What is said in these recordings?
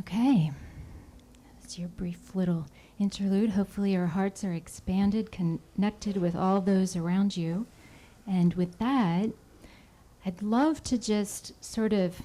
Okay, that's your brief little interlude. Hopefully our hearts are expanded, connected with all those around you. And with that, I'd love to just sort of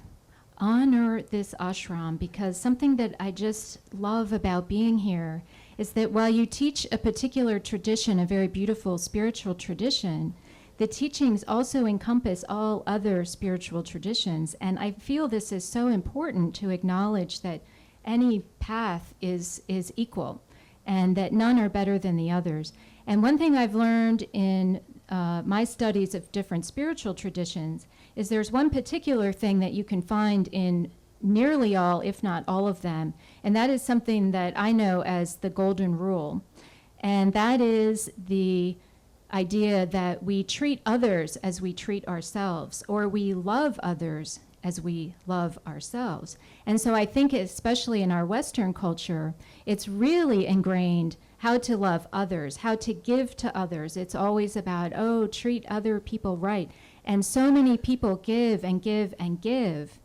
honor this ashram, because something that I just love about being here is that while you teach a particular tradition, a very beautiful spiritual tradition, the teachings also encompass all other spiritual traditions. And I feel this is so important to acknowledge that any path is equal and that none are better than the others. And one thing I've learned in my studies of different spiritual traditions is there's one particular thing that you can find in nearly all, if not all of them, and that is something that I know as the golden rule. And that is the idea that we treat others as we treat ourselves, or we love others as we love ourselves. And so I think especially in our Western culture, it's really ingrained how to love others, how to give to others. It's always about, oh, treat other people right. And so many people give and give and give.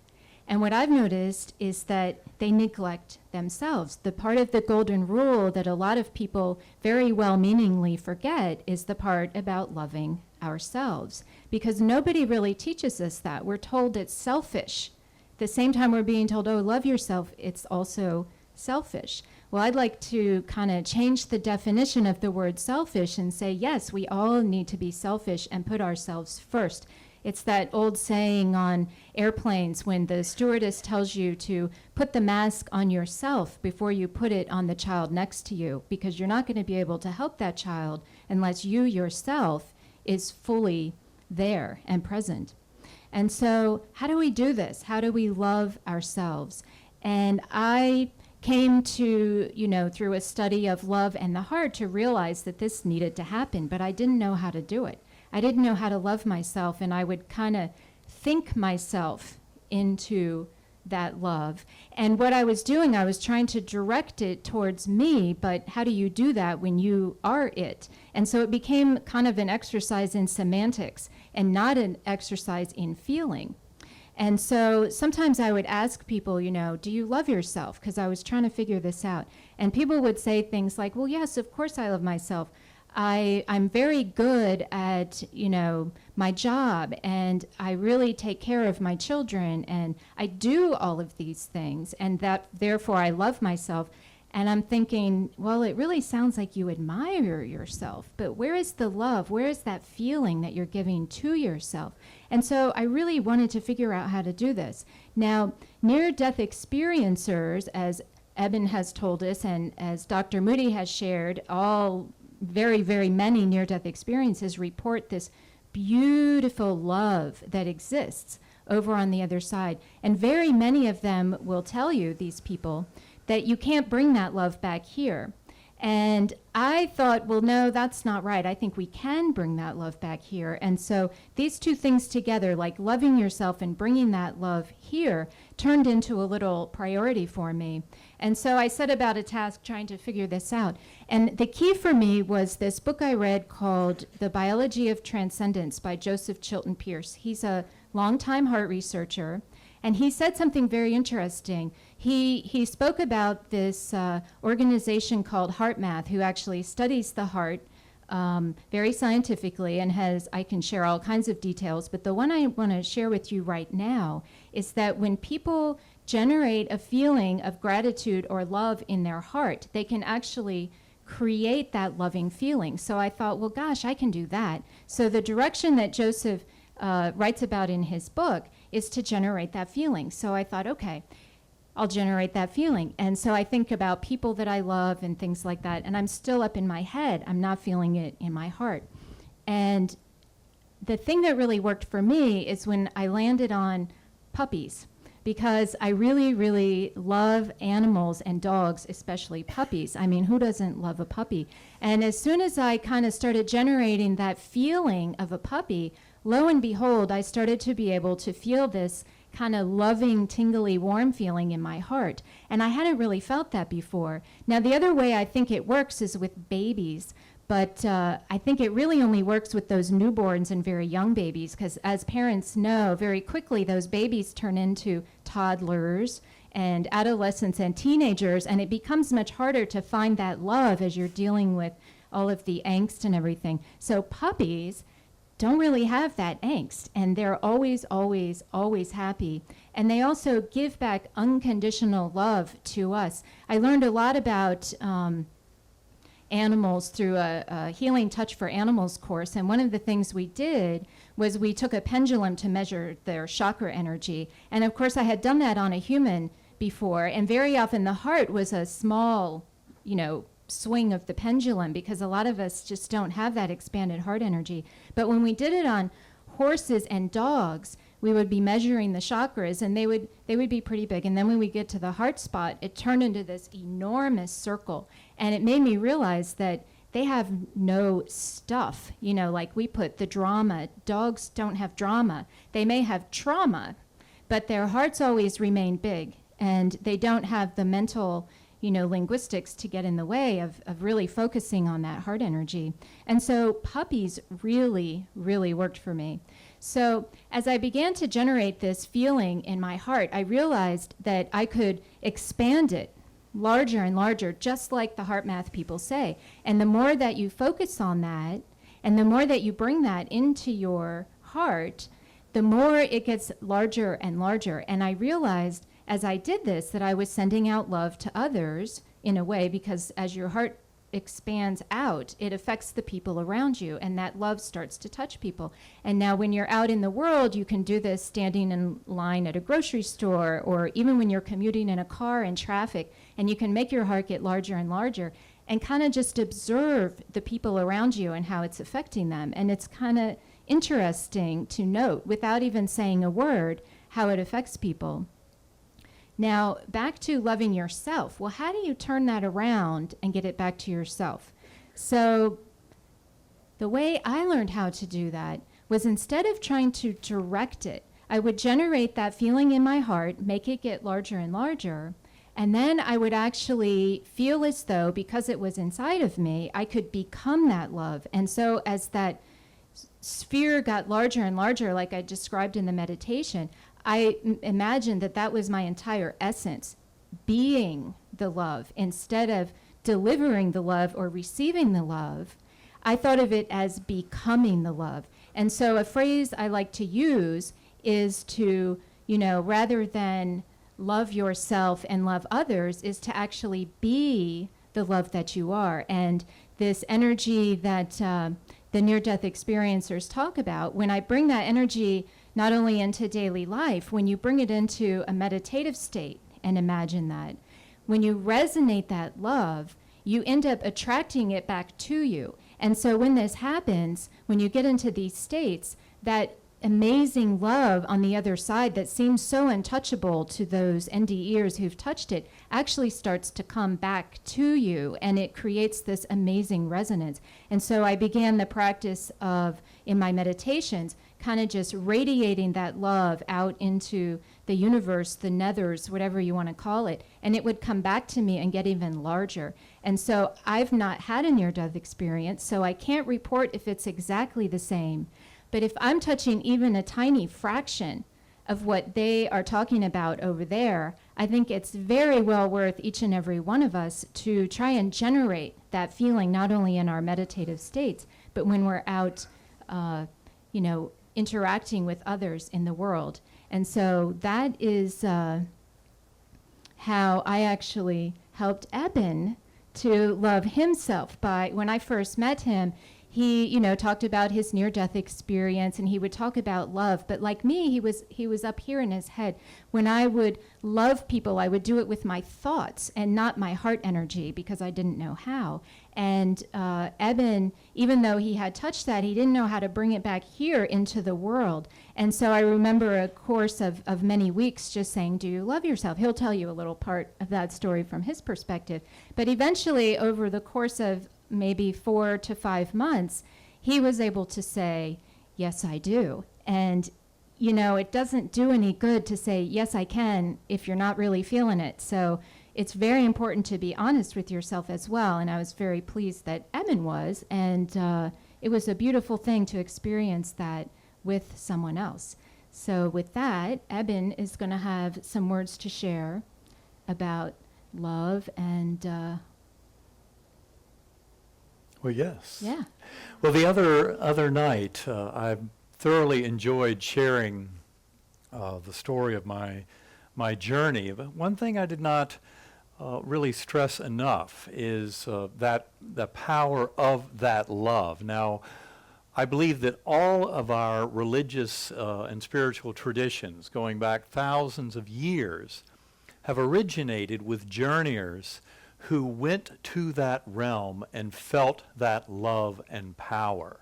And what I've noticed is that they neglect themselves. The part of the golden rule that a lot of people very well-meaningly forget is the part about loving ourselves, because nobody really teaches us that. We're told it's selfish. At the same time we're being told, oh, love yourself, it's also selfish. Well, I'd like to kind of change the definition of the word selfish and say, yes, we all need to be selfish and put ourselves first. It's that old saying on airplanes when the stewardess tells you to put the mask on yourself before you put it on the child next to you, because you're not going to be able to help that child unless you yourself is fully there and present. And so how do we do this? How do we love ourselves? And I came to, through a study of love and the heart, to realize that this needed to happen, but I didn't know how to do it. I didn't know how to love myself, and I would kind of think myself into that love. And what I was doing, I was trying to direct it towards me, but how do you do that when you are it? And so it became kind of an exercise in semantics and not an exercise in feeling. And so sometimes I would ask people, do you love yourself? Because I was trying to figure this out. And people would say things like, well, yes, of course I love myself. I'm very good at, my job, and I really take care of my children, and I do all of these things, and that therefore I love myself. And I'm thinking, well, it really sounds like you admire yourself, but where is the love? Where is that feeling that you're giving to yourself? And so I really wanted to figure out how to do this. Now, near-death experiencers, as Eben has told us, and as Dr. Moody has shared, all very, very many near-death experiences report this beautiful love that exists over on the other side. And very many of them will tell you, these people, that you can't bring that love back here. And I thought, well, no, that's not right. I think we can bring that love back here. And so these two things together, like loving yourself and bringing that love here, turned into a little priority for me. And so I set about a task trying to figure this out. And the key for me was this book I read called The Biology of Transcendence by Joseph Chilton Pearce. He's a longtime heart researcher. And he said something very interesting. He spoke about this organization called HeartMath, who actually studies the heart very scientifically and I can share all kinds of details, but the one I want to share with you right now is that when people generate a feeling of gratitude or love in their heart, they can actually create that loving feeling. So I thought, well, gosh, I can do that. So the direction that Joseph writes about in his book is to generate that feeling. So I thought, okay, I'll generate that feeling. And so I think about people that I love and things like that, and I'm still up in my head. I'm not feeling it in my heart. And the thing that really worked for me is when I landed on puppies, because I really, really love animals and dogs, especially puppies. I mean, who doesn't love a puppy? And as soon as I kind of started generating that feeling of a puppy, lo and behold, I started to be able to feel this kind of loving, tingly, warm feeling in my heart. And I hadn't really felt that before. Now, the other way I think it works is with babies, but I think it really only works with those newborns and very young babies, because as parents know, very quickly those babies turn into toddlers and adolescents and teenagers, and it becomes much harder to find that love as you're dealing with all of the angst and everything. So puppies don't really have that angst, and they're always, always, always happy. And they also give back unconditional love to us. I learned a lot about animals through a Healing Touch for Animals course, and one of the things we did was we took a pendulum to measure their chakra energy. And of course I had done that on a human before, and very often the heart was a small, swing of the pendulum, because a lot of us just don't have that expanded heart energy. But when we did it on horses and dogs, we would be measuring the chakras, and they would be pretty big. And then when we get to the heart spot, it turned into this enormous circle. And it made me realize that they have no stuff, like we put the drama. Dogs don't have drama. They may have trauma, but their hearts always remain big, and they don't have the mental linguistics to get in the way of really focusing on that heart energy. And so puppies really, really worked for me. So as I began to generate this feeling in my heart, I realized that I could expand it larger and larger, just like the heart math people say. And the more that you focus on that, and the more that you bring that into your heart, the more it gets larger and larger. And I realized as I did this that I was sending out love to others in a way, because as your heart expands out, it affects the people around you, and that love starts to touch people. And now when you're out in the world, you can do this standing in line at a grocery store, or even when you're commuting in a car in traffic, and you can make your heart get larger and larger and kind of just observe the people around you and how it's affecting them. And it's kind of interesting to note, without even saying a word, how it affects people. Now, back to loving yourself. Well, how do you turn that around and get it back to yourself? So the way I learned how to do that was, instead of trying to direct it, I would generate that feeling in my heart, make it get larger and larger, and then I would actually feel as though, because it was inside of me, I could become that love. And so as that sphere got larger and larger, like I described in the meditation, I imagined that that was my entire essence, being the love. Instead of delivering the love or receiving the love, I thought of it as becoming the love. And so a phrase I like to use is to, rather than love yourself and love others, is to actually be the love that you are. And this energy that the near-death experiencers talk about, when I bring that energy not only into daily life, when you bring it into a meditative state and imagine that, when you resonate that love, you end up attracting it back to you. And so when this happens, when you get into these states, that amazing love on the other side that seems so untouchable to those ND ears who've touched it actually starts to come back to you, and it creates this amazing resonance. And so I began the practice of, in my meditations, kind of just radiating that love out into the universe, the nethers, whatever you want to call it, and it would come back to me and get even larger. And so I've not had a near-death experience, so I can't report if it's exactly the same. But if I'm touching even a tiny fraction of what they are talking about over there, I think it's very well worth each and every one of us to try and generate that feeling, not only in our meditative states, but when we're out, interacting with others in the world. And so that is how I actually helped Eben to love himself. By when I first met him, he, talked about his near-death experience, and he would talk about love. But like me, he was up here in his head. When I would love people, I would do it with my thoughts and not my heart energy, because I didn't know how. And Eben, even though he had touched that, he didn't know how to bring it back here into the world. And so I remember a course of many weeks just saying, do you love yourself? He'll tell you a little part of that story from his perspective. But eventually, over the course of maybe 4 to 5 months, he was able to say, yes, I do. And, it doesn't do any good to say, yes, I can, if you're not really feeling it. So it's very important to be honest with yourself as well. And I was very pleased that Eben was. And it was a beautiful thing to experience that with someone else. So with that, Eben is going to have some words to share. about love and Well, yes. yeah. Well, the other night, I thoroughly enjoyed sharing the story of my journey. But one thing I did not really stress enough is that the power of that love. Now, I believe that all of our religious and spiritual traditions, going back thousands of years, have originated with journeyers who went to that realm and felt that love and power.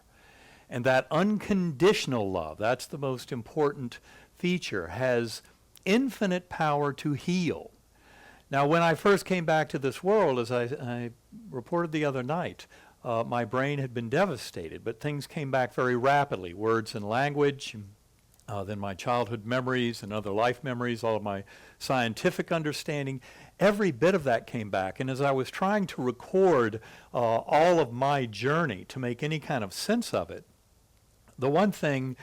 And that unconditional love, that's the most important feature, has infinite power to heal. Now, when I first came back to this world, as I reported the other night, my brain had been devastated, but things came back very rapidly. Words and language, then my childhood memories and other life memories, all of my scientific understanding, every bit of that came back. And as I was trying to record all of my journey to make any kind of sense of it, the one thing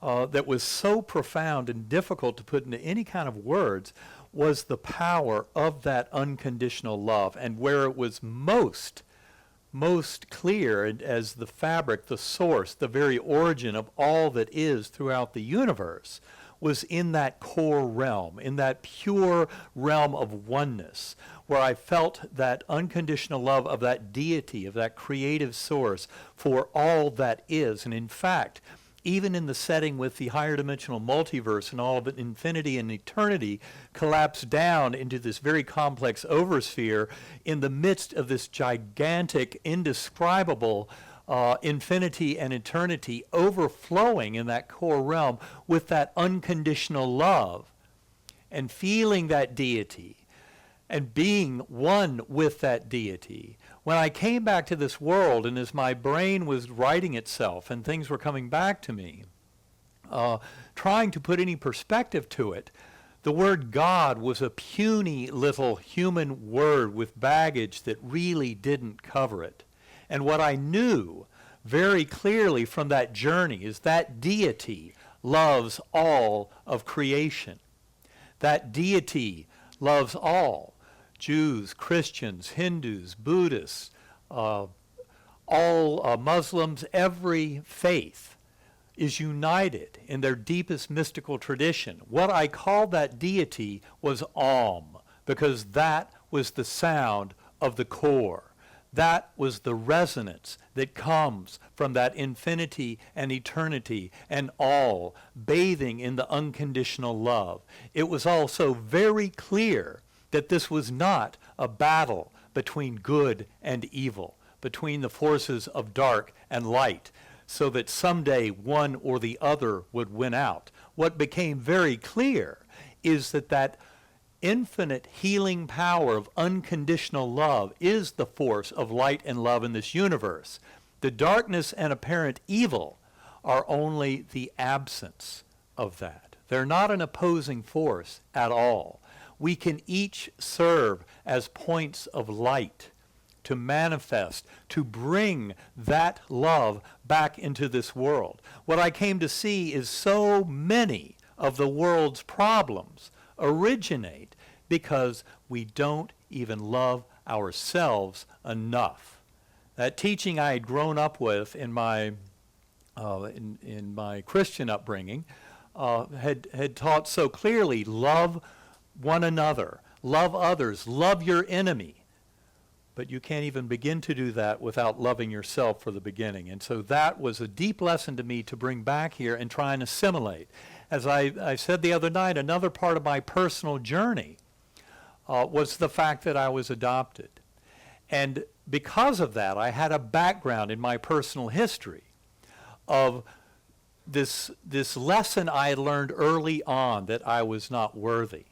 that was so profound and difficult to put into any kind of words was the power of that unconditional love, and where it was most clear as the fabric, the source, the very origin of all that is throughout the universe, was in that core realm, in that pure realm of oneness, where I felt that unconditional love of that deity, of that creative source for all that is. And in fact, even in the setting with the higher dimensional multiverse and all of it, infinity and eternity collapsed down into this very complex oversphere in the midst of this gigantic, indescribable infinity and eternity overflowing in that core realm with that unconditional love, and feeling that deity and being one with that deity. When I came back to this world, and as my brain was righting itself and things were coming back to me, trying to put any perspective to it, the word God was a puny little human word with baggage that really didn't cover it. And what I knew very clearly from that journey is that deity loves all of creation. That deity loves all. Jews, Christians, Hindus, Buddhists, all Muslims, every faith is united in their deepest mystical tradition. What I called that deity was Om, because that was the sound of the core. That was the resonance that comes from that infinity and eternity and all bathing in the unconditional love. It was also very clear that this was not a battle between good and evil, between the forces of dark and light, so that someday one or the other would win out. What became very clear is that infinite healing power of unconditional love is the force of light and love in this universe. The darkness and apparent evil are only the absence of that. They're not an opposing force at all. We can each serve as points of light to manifest, to bring that love back into this world. What I came to see is so many of the world's problems originate because we don't even love ourselves enough. That teaching I had grown up with in my Christian upbringing had taught so clearly: love one another, love others, love your enemy. But you can't even begin to do that without loving yourself for the beginning. And so that was a deep lesson to me to bring back here and try and assimilate. As I said the other night, another part of my personal journey was the fact that I was adopted. And because of that, I had a background in my personal history of this lesson I had learned early on, that I was not worthy,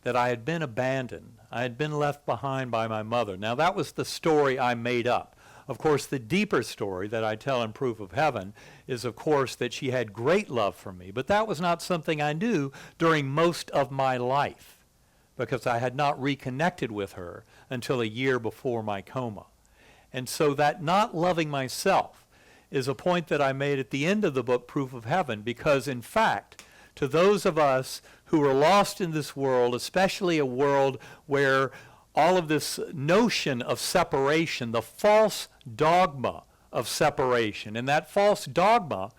that I had been abandoned, I had been left behind by my mother. Now, that was the story I made up. Of course, the deeper story that I tell in Proof of Heaven is, of course, that she had great love for me. But that was not something I knew during most of my life, because I had not reconnected with her until a year before my coma. And so that not loving myself is a point that I made at the end of the book, Proof of Heaven, because in fact, to those of us who are lost in this world, especially a world where all of this notion of separation, the false dogma of separation, and that false dogma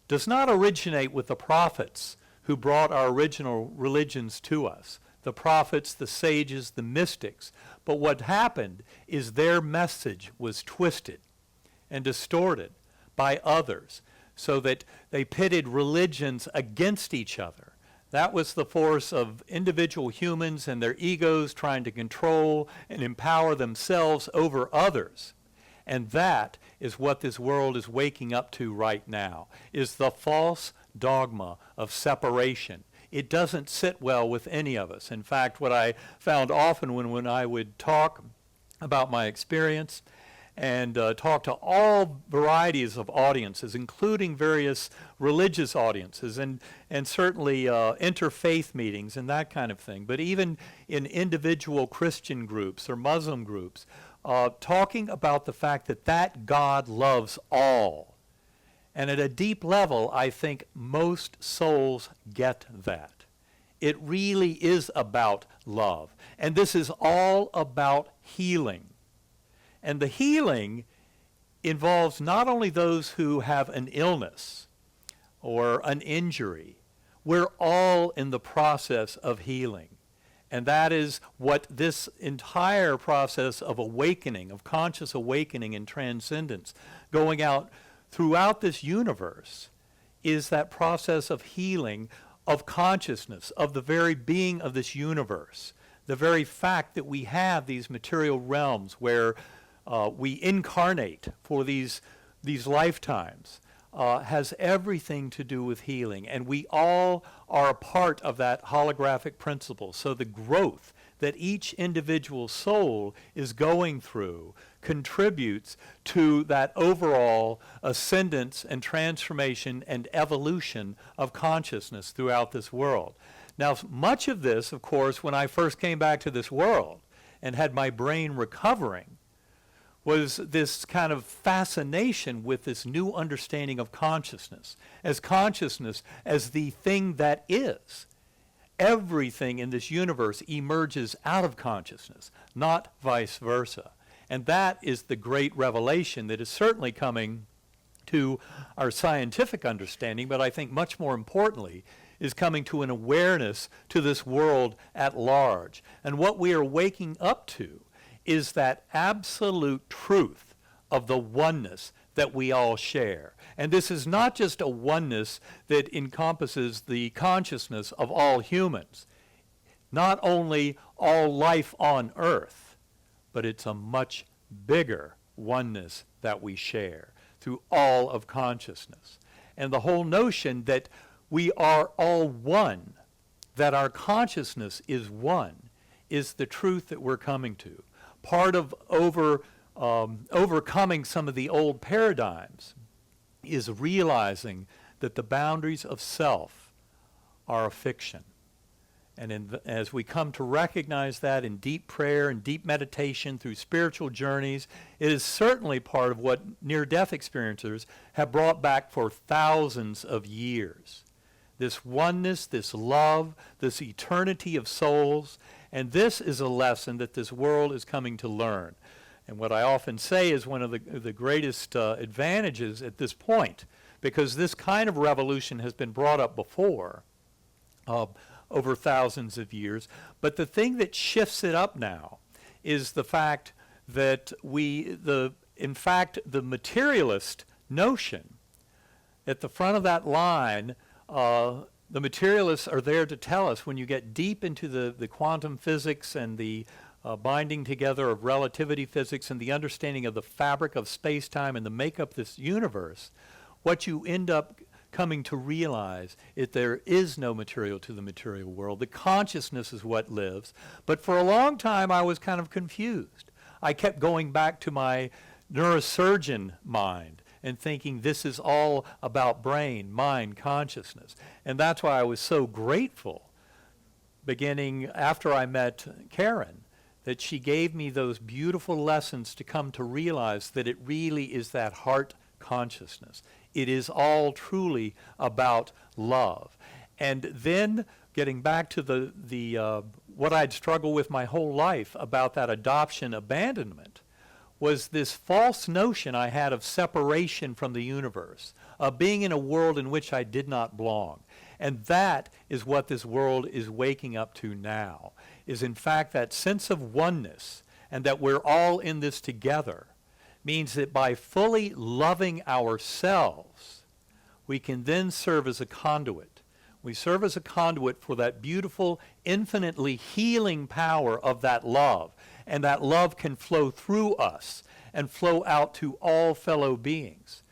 does not originate with the prophets who brought our original religions to us, the prophets, the sages, the mystics. But what happened is their message was twisted and distorted by others so that they pitted religions against each other. That was the force of individual humans and their egos trying to control and empower themselves over others. And that is what this world is waking up to right now, is the false dogma of separation. It doesn't sit well with any of us. In fact, what I found often when I would talk about my experience and talk to all varieties of audiences, including various religious audiences and certainly interfaith meetings and that kind of thing, but even in individual Christian groups or Muslim groups, talking about the fact that that God loves all. And at a deep level, I think most souls get that. It really is about love. And this is all about healing. And the healing involves not only those who have an illness or an injury. We're all in the process of healing. And that is what this entire process of awakening, of conscious awakening and transcendence, going out throughout this universe, is that process of healing of consciousness, of the very being of this universe. The very fact that we have these material realms where we incarnate for these lifetimes has everything to do with healing. And we all are a part of that holographic principle. So the growth that each individual soul is going through contributes to that overall ascendance and transformation and evolution of consciousness throughout this world. Now, much of this, of course, when I first came back to this world and had my brain recovering, was this kind of fascination with this new understanding of consciousness as the thing that is. Everything in this universe emerges out of consciousness, not vice versa. And that is the great revelation that is certainly coming to our scientific understanding, but I think much more importantly is coming to an awareness to this world at large. And what we are waking up to is that absolute truth of the oneness that we all share. And this is not just a oneness that encompasses the consciousness of all humans, not only all life on earth, but it's a much bigger oneness that we share through all of consciousness. And the whole notion that we are all one, that our consciousness is one, is the truth that we're coming to. Part of overcoming some of the old paradigms is realizing that the boundaries of self are a fiction. And as we come to recognize that in deep prayer and deep meditation through spiritual journeys, it is certainly part of what near-death experiencers have brought back for thousands of years. This oneness, this love, this eternity of souls, and this is a lesson that this world is coming to learn. And what I often say is one of the greatest advantages at this point, because this kind of revolution has been brought up before, over thousands of years, but the thing that shifts it up now is the fact that in fact, the materialist notion, at the front of that line, the materialists are there to tell us when you get deep into the quantum physics and the binding together of relativity physics and the understanding of the fabric of space-time and the makeup of this universe, what you end up coming to realize is there is no material to the material world. The consciousness is what lives. But for a long time, I was kind of confused. I kept going back to my neurosurgeon mind and thinking this is all about brain, mind, consciousness. And that's why I was so grateful, beginning after I met Karen, that she gave me those beautiful lessons to come to realize that it really is that heart consciousness. It is all truly about love. And then getting back to the what I'd struggled with my whole life about that adoption abandonment, was this false notion I had of separation from the universe, of being in a world in which I did not belong. And that is what this world is waking up to now, is in fact that sense of oneness, and that we're all in this together, means that by fully loving ourselves, we can then serve as a conduit. We serve as a conduit for that beautiful, infinitely healing power of that love. And that love can flow through us and flow out to all fellow beings.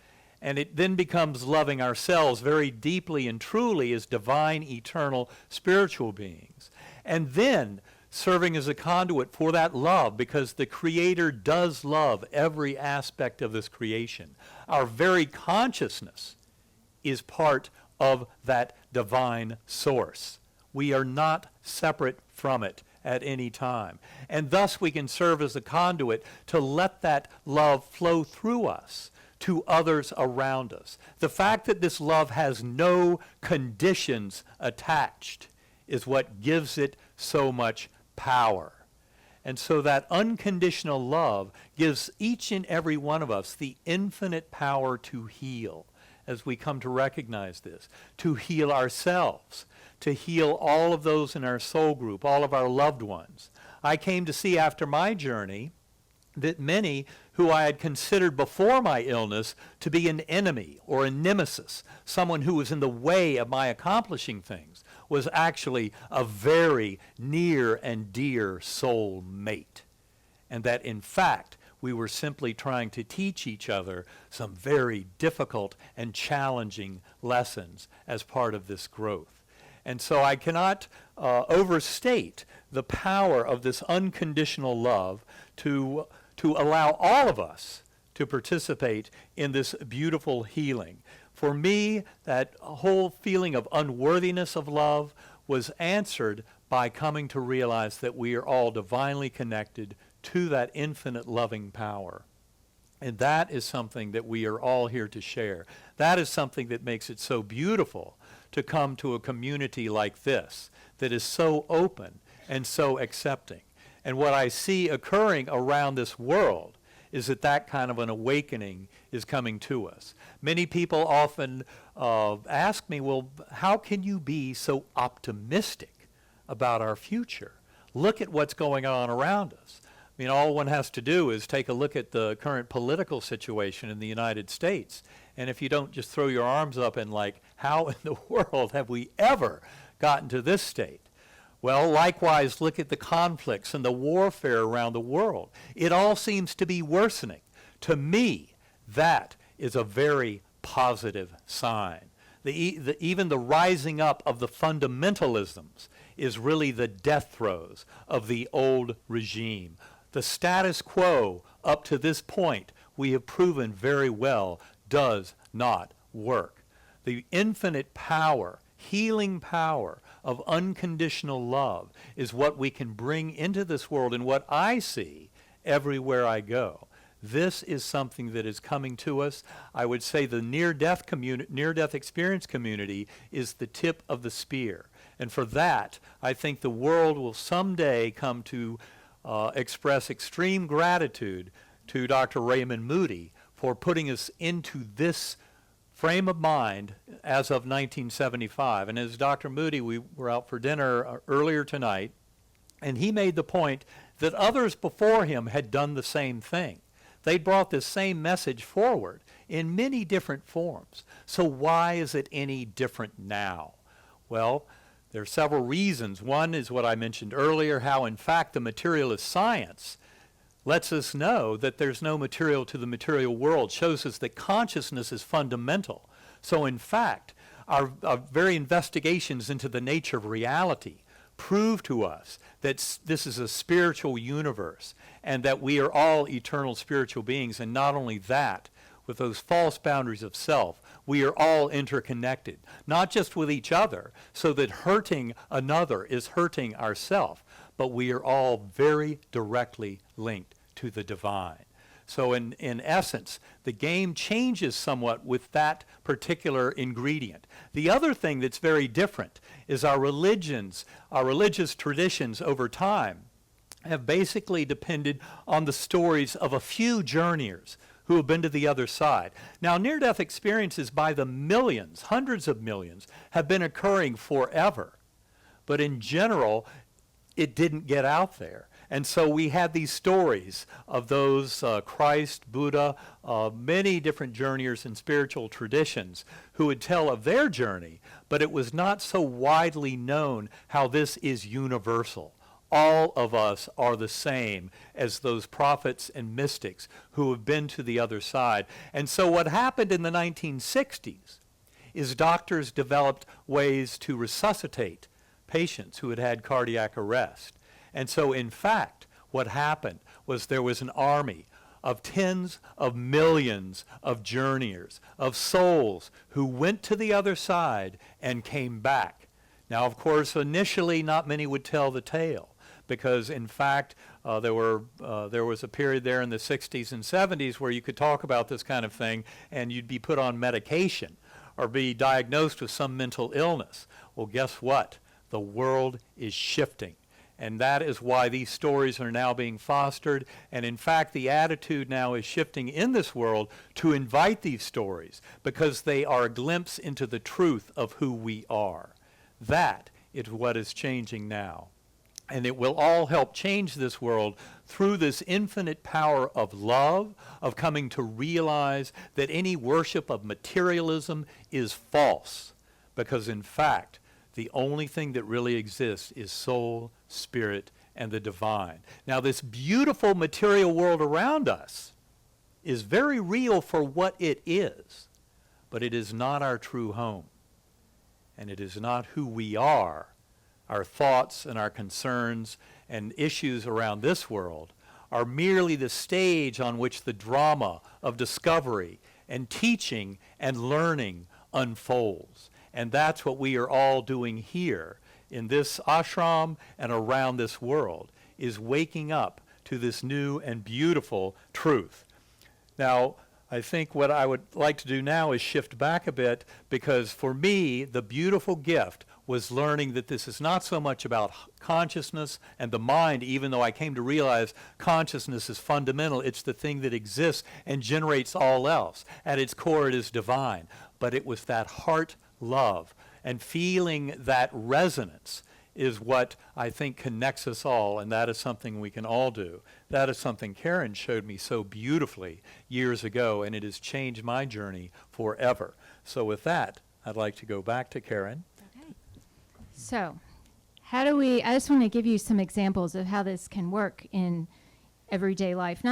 And it then becomes loving ourselves very deeply and truly as divine, eternal, spiritual beings. And then serving as a conduit for that love, because the Creator does love every aspect of this creation. Our very consciousness is part of that divine source. We are not separate from it at any time. And thus we can serve as a conduit to let that love flow through us to others around us. The fact that this love has no conditions attached is what gives it so much power. And so that unconditional love gives each and every one of us the infinite power to heal, as we come to recognize this, to heal ourselves, to heal all of those in our soul group, all of our loved ones. I came to see after my journey that many who I had considered before my illness to be an enemy or a nemesis, someone who was in the way of my accomplishing things, was actually a very near and dear soul mate. And that in fact, we were simply trying to teach each other some very difficult and challenging lessons as part of this growth. And so I cannot overstate the power of this unconditional love to allow all of us to participate in this beautiful healing. For me, that whole feeling of unworthiness of love was answered by coming to realize that we are all divinely connected to that infinite loving power. And that is something that we are all here to share. That is something that makes it so beautiful to come to a community like this that is so open and so accepting. And what I see occurring around this world is that that kind of an awakening is coming to us. Many people often ask me, well, how can you be so optimistic about our future? Look at what's going on around us. I mean, all one has to do is take a look at the current political situation in the United States. And if you don't just throw your arms up and like, how in the world have we ever gotten to this state? Well, likewise, look at the conflicts and the warfare around the world. It all seems to be worsening. To me, that is a very positive sign. Even the rising up of the fundamentalisms is really the death throes of the old regime. The status quo up to this point, we have proven very well, does not work. The infinite power, healing power of unconditional love is what we can bring into this world and what I see everywhere I go. This is something that is coming to us. I would say the near-death experience community is the tip of the spear. And for that, I think the world will someday come to express extreme gratitude to Dr. Raymond Moody for putting us into this frame of mind as of 1975. And as Dr. Moody, we were out for dinner earlier tonight, and he made the point that others before him had done the same thing. They brought this same message forward in many different forms. So why is it any different now? Well, there are several reasons. One is what I mentioned earlier, how in fact the materialist science lets us know that there's no material to the material world, shows us that consciousness is fundamental. So in fact, our very investigations into the nature of reality prove to us that this is a spiritual universe and that we are all eternal spiritual beings. And not only that, with those false boundaries of self, we are all interconnected, not just with each other, so that hurting another is hurting ourselves, but we are all very directly linked to the divine. So in essence, the game changes somewhat with that particular ingredient. The other thing that's very different is our religions, our religious traditions over time have basically depended on the stories of a few journeyers who have been to the other side. Now, near-death experiences by the millions, hundreds of millions, have been occurring forever. But in general, it didn't get out there. And so we had these stories of those Christ, Buddha, many different journeyers in spiritual traditions who would tell of their journey, but it was not so widely known how this is universal. All of us are the same as those prophets and mystics who have been to the other side. And so what happened in the 1960s is doctors developed ways to resuscitate patients who had had cardiac arrest. And so, in fact, what happened was there was an army of tens of millions of journeyers, of souls who went to the other side and came back. Now, of course, initially not many would tell the tale because, in fact, there was a period there in the 60s and 70s where you could talk about this kind of thing and you'd be put on medication or be diagnosed with some mental illness. Well, guess what? The world is shifting. And that is why these stories are now being fostered. And in fact, the attitude now is shifting in this world to invite these stories because they are a glimpse into the truth of who we are. That is what is changing now. And it will all help change this world through this infinite power of love, of coming to realize that any worship of materialism is false. Because in fact, the only thing that really exists is soul, spirit, and the divine. Now, this beautiful material world around us is very real for what it is, but it is not our true home. And it is not who we are. Our thoughts and our concerns and issues around this world are merely the stage on which the drama of discovery and teaching and learning unfolds. And that's what we are all doing here in this ashram and around this world, is waking up to this new and beautiful truth. Now, I think what I would like to do now is shift back a bit, because for me, the beautiful gift was learning that this is not so much about consciousness and the mind, even though I came to realize consciousness is fundamental. It's the thing that exists and generates all else. At its core, it is divine. But it was that heart love and feeling that resonance is what I think connects us all, and that is something we can all do. That is something Karen showed me so beautifully years ago, and it has changed my journey forever. So with that, I'd like to go back to Karen. Okay. So, I just want to give you some examples of how this can work in everyday life.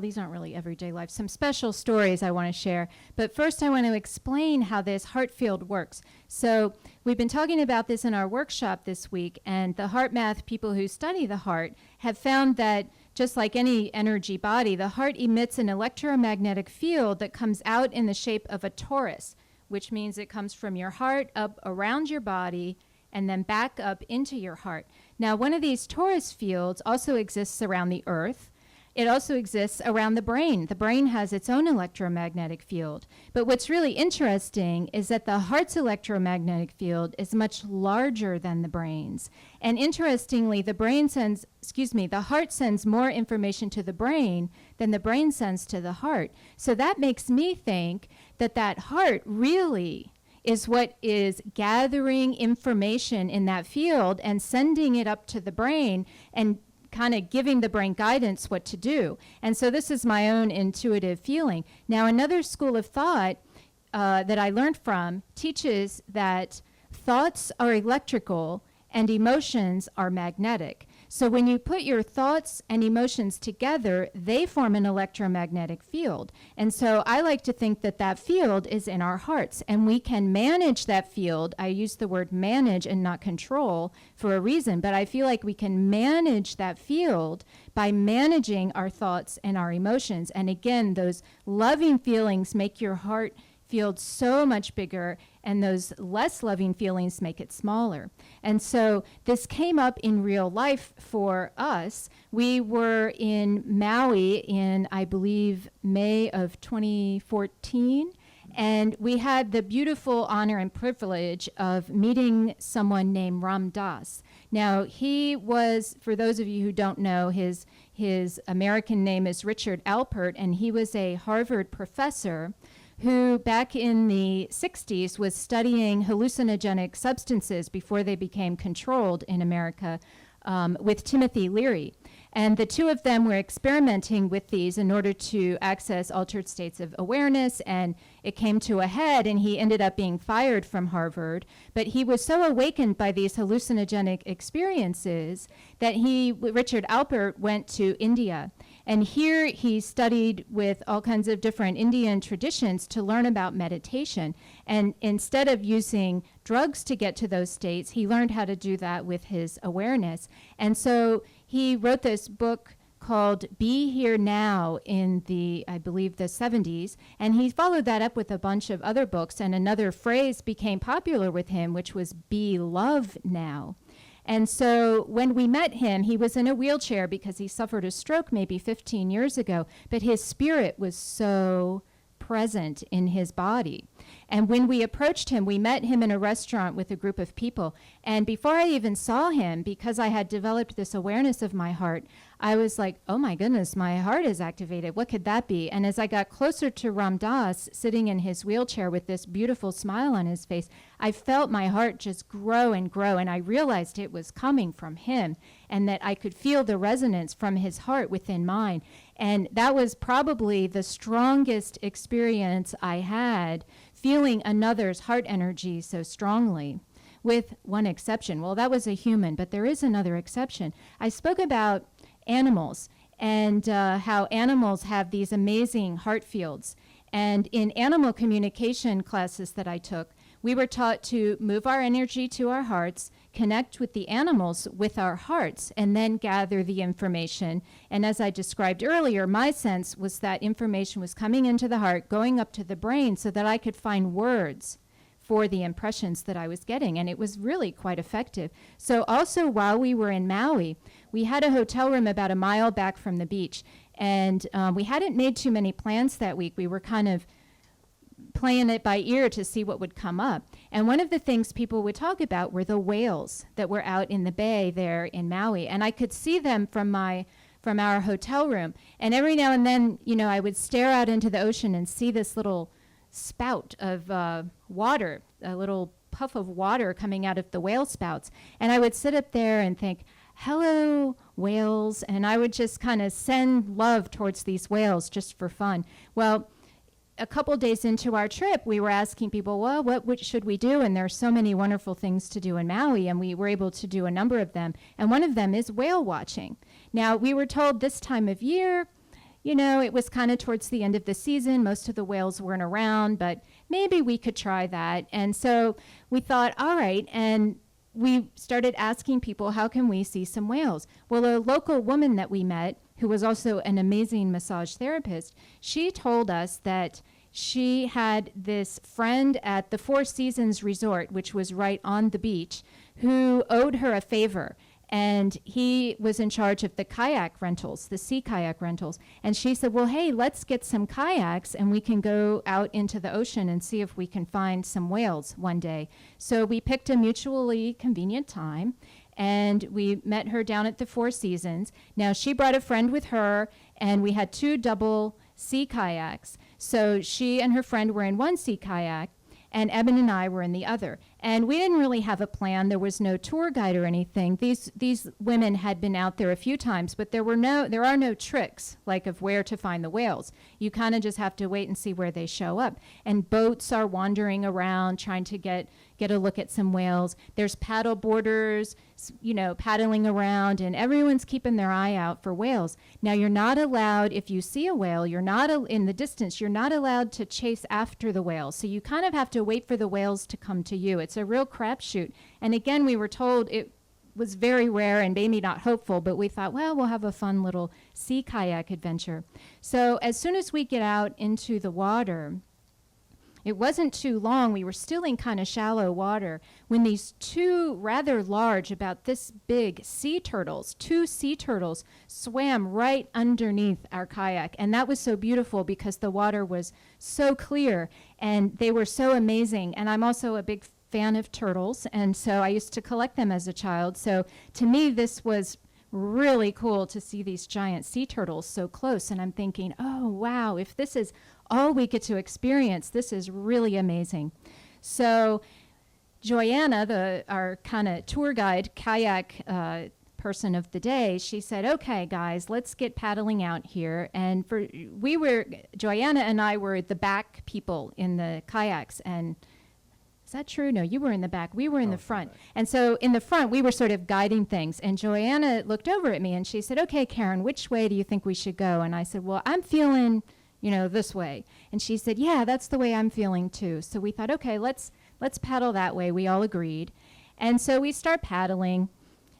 These aren't really everyday life. Some special stories I want to share. But first I want to explain how this heart field works. So we've been talking about this in our workshop this week, and the heart math people who study the heart have found that just like any energy body, the heart emits an electromagnetic field that comes out in the shape of a torus, which means it comes from your heart up around your body and then back up into your heart. Now, one of these torus fields also exists around the earth. It also exists around the brain. The brain has its own electromagnetic field. But what's really interesting is that the heart's electromagnetic field is much larger than the brain's. And interestingly, the heart sends more information to the brain than the brain sends to the heart. So that makes me think that that heart really is what is gathering information in that field and sending it up to the brain and kind of giving the brain guidance what to do. And so this is my own intuitive feeling. Now, another school of thought that I learned from teaches that thoughts are electrical and emotions are magnetic. So when you put your thoughts and emotions together, they form an electromagnetic field. And so I like to think that that field is in our hearts, and we can manage that field. I use the word manage and not control for a reason, but I feel like we can manage that field by managing our thoughts and our emotions. And again, those loving feelings make your heart field so much bigger, and those less loving feelings make it smaller. And so this came up in real life for us. We were in Maui in, I believe, May of 2014. And we had the beautiful honor and privilege of meeting someone named Ram Dass. Now, he was, for those of you who don't know, his American name is Richard Alpert, and he was a Harvard professor who back in the 60s was studying hallucinogenic substances before they became controlled in America with Timothy Leary. And the two of them were experimenting with these in order to access altered states of awareness, and it came to a head, and he ended up being fired from Harvard. But he was so awakened by these hallucinogenic experiences that Richard Alpert, went to India. And here he studied with all kinds of different Indian traditions to learn about meditation. And instead of using drugs to get to those states, he learned how to do that with his awareness. And so he wrote this book called Be Here Now in I believe, the 70s. And he followed that up with a bunch of other books. And another phrase became popular with him, which was Be Love Now. And so when we met him, he was in a wheelchair because he suffered a stroke maybe 15 years ago, but his spirit was so present in his body. And when we approached him, we met him in a restaurant with a group of people. And before I even saw him, because I had developed this awareness of my heart, I was like, oh my goodness, my heart is activated. What could that be? And as I got closer to Ram Dass, sitting in his wheelchair with this beautiful smile on his face, I felt my heart just grow and grow. And I realized it was coming from him, and that I could feel the resonance from his heart within mine. And that was probably the strongest experience I had, feeling another's heart energy so strongly, with one exception. Well, that was a human, but there is another exception. I spoke about animals and how animals have these amazing heart fields. And in animal communication classes that I took, we were taught to move our energy to our hearts, connect with the animals with our hearts, and then gather the information. And as I described earlier, my sense was that information was coming into the heart, going up to the brain so that I could find words for the impressions that I was getting. And it was really quite effective. So also while we were in Maui, we had a hotel room about a mile back from the beach. And we hadn't made too many plans that week. We were kind of playing it by ear to see what would come up. And one of the things people would talk about were the whales that were out in the bay there in Maui. And I could see them from our hotel room. And every now and then, I would stare out into the ocean and see this little spout of water, a little puff of water coming out of the whale spouts. And I would sit up there and think, hello, whales. And I would just kind of send love towards these whales just for fun. Well, a couple days into our trip, we were asking people, well, what should we do? And there are so many wonderful things to do in Maui, and we were able to do a number of them. And one of them is whale watching. Now, we were told this time of year, it was kind of towards the end of the season. Most of the whales weren't around, but maybe we could try that. And so we thought, all right, and we started asking people, how can we see some whales? Well, a local woman that we met, who was also an amazing massage therapist, she told us that she had this friend at the Four Seasons Resort, which was right on the beach, who owed her a favor. And he was in charge of the kayak rentals, the sea kayak rentals. And she said, well, hey, let's get some kayaks and we can go out into the ocean and see if we can find some whales one day. So we picked a mutually convenient time, and we met her down at the Four Seasons. Now, she brought a friend with her, and we had 2 double sea kayaks. So she and her friend were in one sea kayak, and Eben and I were in the other. And we didn't really have a plan. There was no tour guide or anything. These women had been out there a few times, but there are no tricks, like of where to find the whales. You kind of just have to wait and see where they show up. And boats are wandering around trying to get a look at some whales. There's paddle boarders, paddling around, and everyone's keeping their eye out for whales. Now, you're not allowed, if you see a whale, you're not in the distance, you're not allowed to chase after the whale. So you kind of have to wait for the whales to come to you. It's a real crapshoot. And again, we were told it was very rare and maybe not hopeful, but we thought, well, we'll have a fun little sea kayak adventure. So as soon as we get out into the water, it wasn't too long, we were still in kind of shallow water, when these two rather large, about this big two sea turtles swam right underneath our kayak. And that was so beautiful because the water was so clear and they were so amazing. And I'm also a big fan of turtles, and so I used to collect them as a child. So to me, this was really cool to see these giant sea turtles so close. And I'm thinking, oh, wow, if this is all we get to experience, this is really amazing. So Joanna, our kind of tour guide, kayak person of the day, she said, okay, guys, let's get paddling out here. And Joanna and I were the back people in the kayaks. And is that true? No, you were in the back. We were in the front. And so in the front, we were sort of guiding things. And Joanna looked over at me and she said, okay, Karen, which way do you think we should go? And I said, well, I'm feeling, this way. And she said, yeah, that's the way I'm feeling too. So we thought, okay, let's paddle that way. We all agreed. And so we start paddling.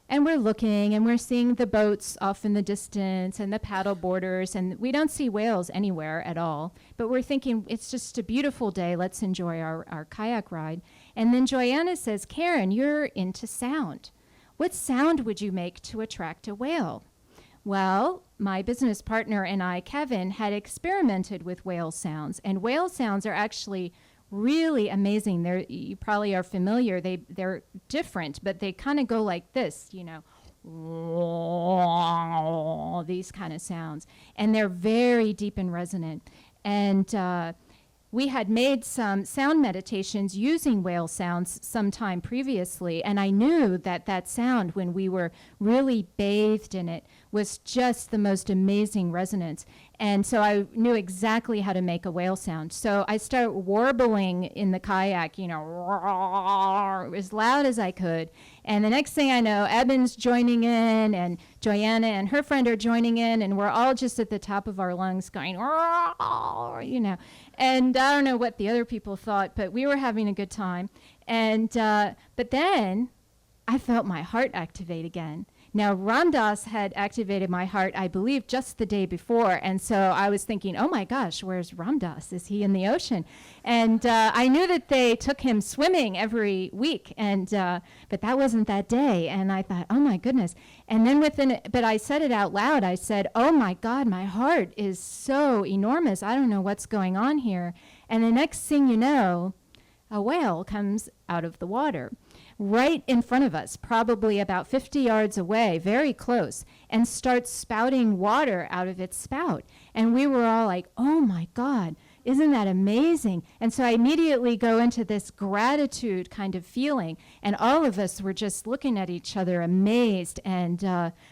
And we're looking and we're seeing the boats off in the distance and the paddle boarders, and we don't see whales anywhere at all. But we're thinking, it's just a beautiful day. Let's enjoy our kayak ride. And then Joanna says, Karen, you're into sound. What sound would you make to attract a whale? Well, my business partner and I, Kevin, had experimented with whale sounds. And whale sounds are actually really amazing. You probably are familiar. They're different, but they kind of go like this, these kind of sounds. And they're very deep and resonant. And we had made some sound meditations using whale sounds sometime previously, and I knew that sound, when we were really bathed in it, was just the most amazing resonance. And so I knew exactly how to make a whale sound. So I started warbling in the kayak, as loud as I could. And the next thing I know, Eben's joining in, and Joanna and her friend are joining in, and we're all just at the top of our lungs going, And I don't know what the other people thought, but we were having a good time. And but then I felt my heart activate again. Now, Ram Dass had activated my heart, I believe, just the day before. And so I was thinking, oh, my gosh, where's Ram Dass? Is he in the ocean? And I knew that they took him swimming every week. But that wasn't that day. And I thought, oh, my goodness. And then but I said it out loud. I said, oh, my God, my heart is so enormous. I don't know what's going on here. And the next thing you know, a whale comes out of the water right in front of us, probably about 50 yards away, very close, and starts spouting water out of its spout. And we were all like, oh my God, isn't that amazing? And so I immediately go into this gratitude kind of feeling, and all of us were just looking at each other amazed. And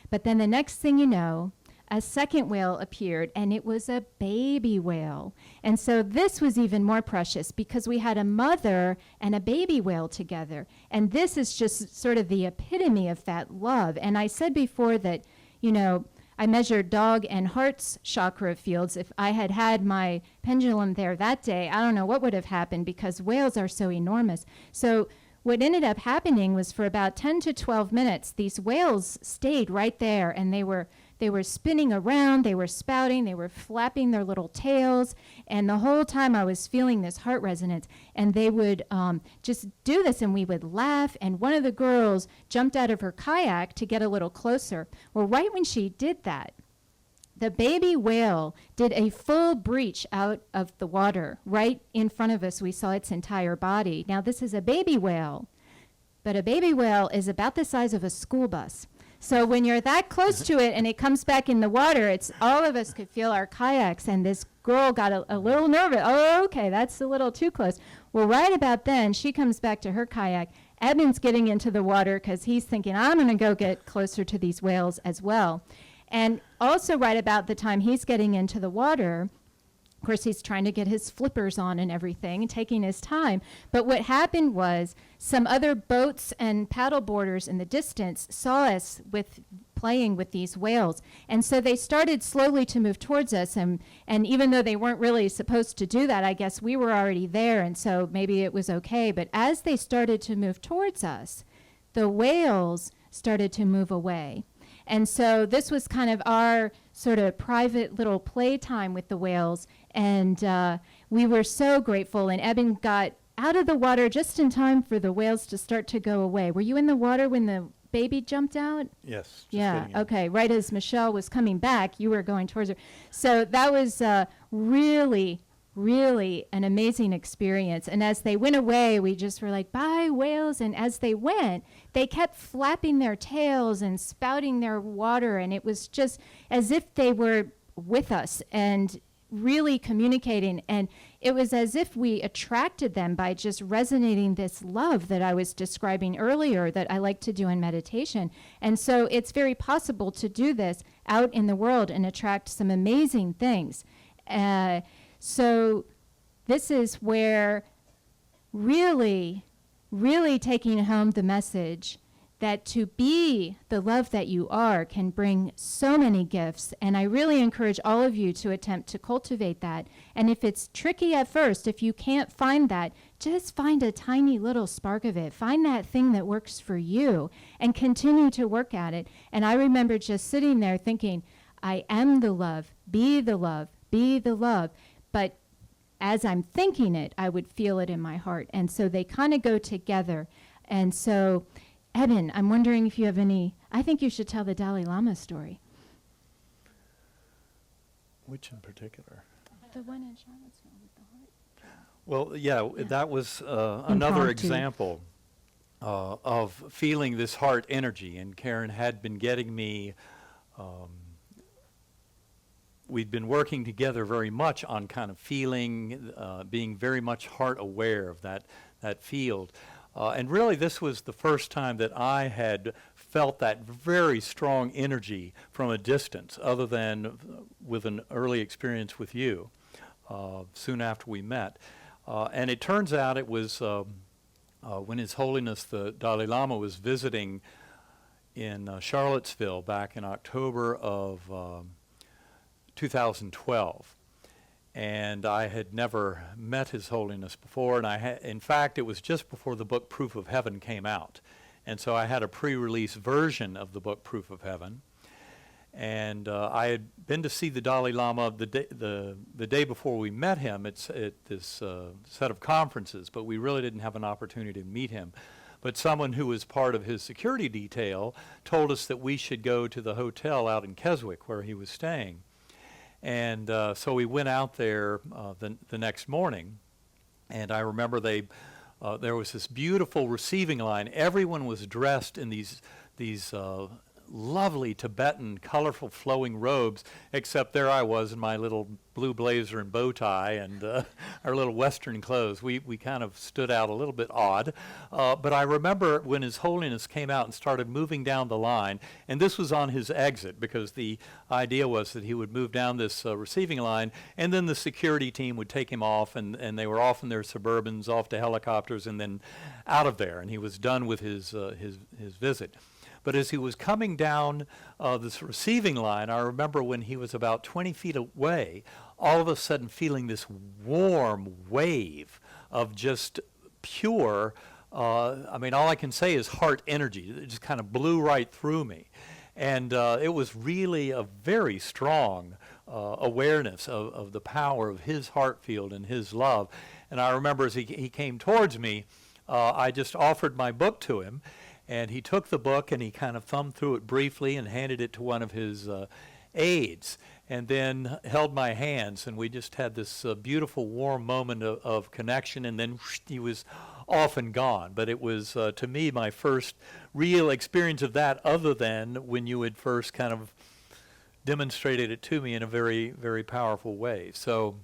but then the next thing you know, a second whale appeared, and it was a baby whale. And so this was even more precious because we had a mother and a baby whale together. And this is just sort of the epitome of that love. And I said before that, I measured dog and heart's chakra fields. If I had had my pendulum there that day, I don't know what would have happened because whales are so enormous. So what ended up happening was for about 10 to 12 minutes, these whales stayed right there, and they were spinning around, they were spouting, they were flapping their little tails, and the whole time I was feeling this heart resonance. And they would just do this, and we would laugh, and one of the girls jumped out of her kayak to get a little closer. Well, right when she did that, the baby whale did a full breach out of the water. Right in front of us, we saw its entire body. Now, this is a baby whale, but a baby whale is about the size of a school bus. So when you're that close to it and it comes back in the water, it's all of us could feel our kayaks, and this girl got a little nervous. Oh, okay, that's a little too close. Well, right about then, she comes back to her kayak. Eben's getting into the water because he's thinking, I'm going to go get closer to these whales as well. And also right about the time he's getting into the water, of course, he's trying to get his flippers on and everything, taking his time. But what happened was some other boats and paddle boarders in the distance saw us playing with these whales. And so they started slowly to move towards us. And even though they weren't really supposed to do that, I guess we were already there. And so maybe it was okay. But as they started to move towards us, the whales started to move away. And so this was kind of our sort of private little playtime with the whales. And we were so grateful, and Eben got out of the water just in time for the whales to start to go away. Were you in the water when the baby jumped out? Yes. Just Yeah, getting in. okay. Right as Michelle was coming back, you were going towards her. So that was really, really an amazing experience. And as they went away, we just were like, bye, whales. And as they went, they kept flapping their tails and spouting their water. And it was just as if they were with us and really communicating. And it was as if we attracted them by just resonating this love that I was describing earlier that I like to do in meditation. And so it's very possible to do this out in the world and attract some amazing things. So this is where really, really taking home the message that to be the love that you are can bring so many gifts. And I really encourage all of you to attempt to cultivate that. And if it's tricky at first, if you can't find that, just find a tiny little spark of it. Find that thing that works for you and continue to work at it. And I remember just sitting there thinking, I am the love, be the love, be the love. But as I'm thinking it, I would feel it in my heart. And so they kind of go together. And so, Eben, I'm wondering if you have any, I think you should tell the Dalai Lama story. Which in particular? The one in Charlottesville with the heart. Well, yeah, that was another Impromptu. example of feeling this heart energy. And Karen had been getting me, we'd been working together very much on kind of feeling, being very much heart aware of that field. And really, this was the first time that I had felt that very strong energy from a distance, other than with an early experience with you soon after we met. And it turns out it was when His Holiness the Dalai Lama was visiting in Charlottesville back in October of 2012. And I had never met His Holiness before, and in fact, it was just before the book Proof of Heaven came out. And so I had a pre-release version of the book Proof of Heaven. And I had been to see the Dalai Lama the day before we met him at this set of conferences, but we really didn't have an opportunity to meet him. But someone who was part of his security detail told us that we should go to the hotel out in Keswick where he was staying. And so we went out there the next morning, and I remember there was this beautiful receiving line. Everyone was dressed in these lovely Tibetan, colorful, flowing robes, except there I was in my little blue blazer and bow tie and our little Western clothes. We kind of stood out a little bit odd. But I remember when His Holiness came out and started moving down the line, and this was on his exit because the idea was that he would move down this receiving line, and then the security team would take him off, and they were off in their Suburbans, off to helicopters, and then out of there, and he was done with his visit. But as he was coming down this receiving line, I remember when he was about 20 feet away, all of a sudden feeling this warm wave of just pure, all I can say is heart energy. It just kind of blew right through me. And it was really a very strong awareness of the power of his heart field and his love. And I remember as he came towards me, I just offered my book to him. And he took the book and he kind of thumbed through it briefly and handed it to one of his aides, and then held my hands, and we just had this beautiful warm moment of connection, and then he was off and gone. But it was, to me, my first real experience of that, other than when you had first kind of demonstrated it to me in a very, very powerful way. So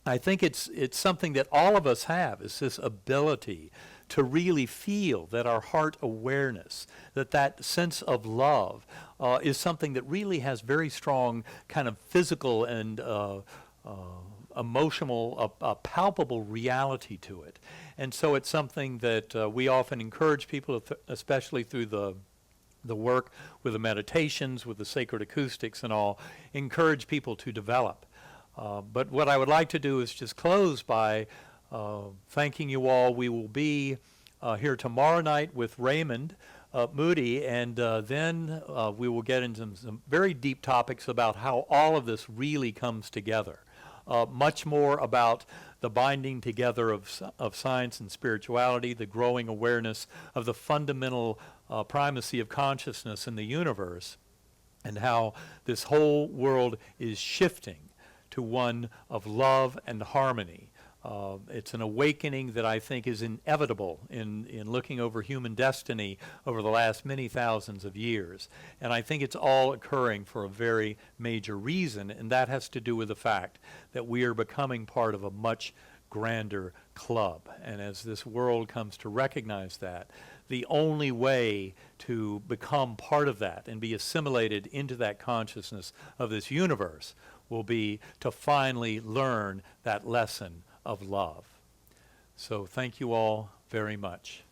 I think it's something that all of us have, is this ability to really feel that our heart awareness, that sense of love is something that really has very strong kind of physical and emotional, palpable reality to it. And so it's something that we often encourage people, especially through the work with the meditations, with the Sacred Acoustics and all, encourage people to develop. But what I would like to do is just close by thanking you all. We will be here tomorrow night with Raymond Moody, and then we will get into some very deep topics about how all of this really comes together. Much more about the binding together of science and spirituality, the growing awareness of the fundamental primacy of consciousness in the universe, and how this whole world is shifting to one of love and harmony. It's an awakening that I think is inevitable in looking over human destiny over the last many thousands of years. And I think it's all occurring for a very major reason, and that has to do with the fact that we are becoming part of a much grander club. And as this world comes to recognize that, the only way to become part of that and be assimilated into that consciousness of this universe will be to finally learn that lesson of love. So thank you all very much.